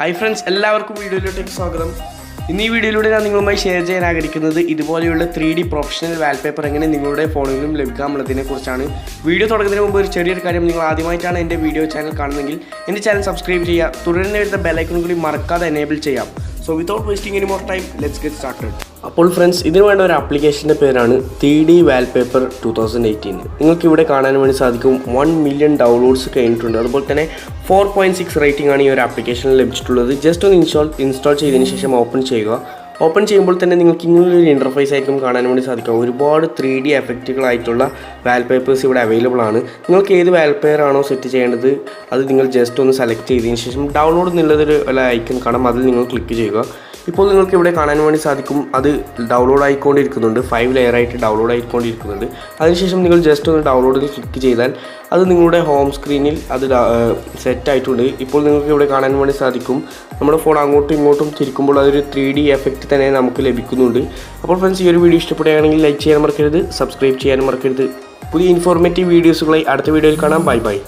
Hi friends, എല്ലാവർക്കും വീഡിയോയിലോട്ടേക്ക് സ്വാഗതം. ഇന്ന് ഈ വീഡിയോയിലൂടെ ഞാൻ നിങ്ങളുമായി ഷെയർ ചെയ്യാൻ ആഗ്രഹിക്കുന്നത് ഇതുപോലെയുള്ള 3D പ്രൊഫഷണൽ വാൾപേപ്പർ എങ്ങനെ നിങ്ങളുടെ ഫോണിലും ലഭിക്കാമെന്നതിനെക്കുറിച്ചാണ്. വീഡിയോ തുടങ്ങുന്നതിന് മുമ്പ് ഒരു ചെറിയൊരു കാര്യം, നിങ്ങൾ ആദ്യമായിട്ടാണ് എൻ്റെ വീഡിയോ ചാനൽ കാണുന്നതെങ്കിൽ എൻ്റെ ചാനൽ സബ്സ്ക്രൈബ് ചെയ്യുക, തുടർന്ന് വരുന്ന ബെൽ ഐക്കൺ കൂടി മറക്കാതെ എനേബിൾ ചെയ്യാം. So without wasting any more time let's get started. അപ്പോൾ ഫ്രണ്ട്സ്, ഇതിന് വേണ്ട ഒരു ആപ്ലിക്കേഷൻ്റെ പേരാണ് 3D വാൾപേപ്പർ 2018. നിങ്ങൾക്ക് ഇവിടെ കാണാൻ വേണ്ടി സാധിക്കും 1 മില്യൺ ഡൗൺലോഡ്സ് കഴിഞ്ഞിട്ടുണ്ട്. അതുപോലെ തന്നെ 4.6 റേറ്റിംഗ് ആണ് ഈ ഒരു ആപ്ലിക്കേഷനിൽ ലഭിച്ചിട്ടുള്ളത്. ജസ്റ്റ് ഒന്ന് ഇൻസ്റ്റാൾ ചെയ്തതിന് ശേഷം ഓപ്പൺ ചെയ്യുക. ഓപ്പൺ ചെയ്യുമ്പോൾ തന്നെ നിങ്ങൾക്ക് ഇങ്ങനൊരു ഇൻ്റർഫേസ് ആയിരിക്കും കാണാൻ വേണ്ടി സാധിക്കുക. ഒരുപാട് 3D എഫക്റ്റുകളായിട്ടുള്ള വാൾപേപ്പേഴ്സ് ഇവിടെ അവൈലബിൾ ആണ്. നിങ്ങൾക്ക് ഏത് വാൾപേപ്പർ ആണോ സെറ്റ് ചെയ്യേണ്ടത് അത് നിങ്ങൾ ജസ്റ്റ് ഒന്ന് സെലക്ട് ചെയ്തതിന് ശേഷം ഡൗൺലോഡ് എന്നുള്ളതൊരു ഐക്കൺ കാണാം, അതിൽ നിങ്ങൾ ക്ലിക്ക് ചെയ്യുക. ഇപ്പോൾ നിങ്ങൾക്ക് ഇവിടെ കാണാൻ വേണ്ടി സാധിക്കും അത് ഡൗൺലോഡ് ആയിക്കൊണ്ടിരിക്കുന്നുണ്ട്. 5 ലെയറായിട്ട് ഡൗൺലോഡ് ആയിക്കൊണ്ടിരിക്കുന്നുണ്ട്. അതിനുശേഷം നിങ്ങൾ ജസ്റ്റ് ഒന്ന് ഡൗൺലോഡിൽ ക്ലിക്ക് ചെയ്താൽ അത് നിങ്ങളുടെ ഹോം സ്ക്രീനിൽ അത് സെറ്റ് ആയിട്ടുണ്ട്. ഇപ്പോൾ നിങ്ങൾക്ക് ഇവിടെ കാണാൻ വേണ്ടി സാധിക്കും നമ്മുടെ ഫോൺ അങ്ങോട്ടും ഇങ്ങോട്ടും തിരിക്കുമ്പോൾ അതൊരു 3D എഫക്റ്റ് തന്നെ നമുക്ക് ലഭിക്കുന്നുണ്ട്. അപ്പോൾ ഫ്രണ്ട്സ്, ഈ ഒരു വീഡിയോ ഇഷ്ടപ്പെടുകയാണെങ്കിൽ ലൈക്ക് ചെയ്യാൻ മറക്കരുത്, സബ്സ്ക്രൈബ് ചെയ്യാനും മറക്കരുത്. പുതിയ ഇൻഫോർമേറ്റീവ് വീഡിയോസുകളായി അടുത്ത വീഡിയോയിൽ കാണാം. Bye bye.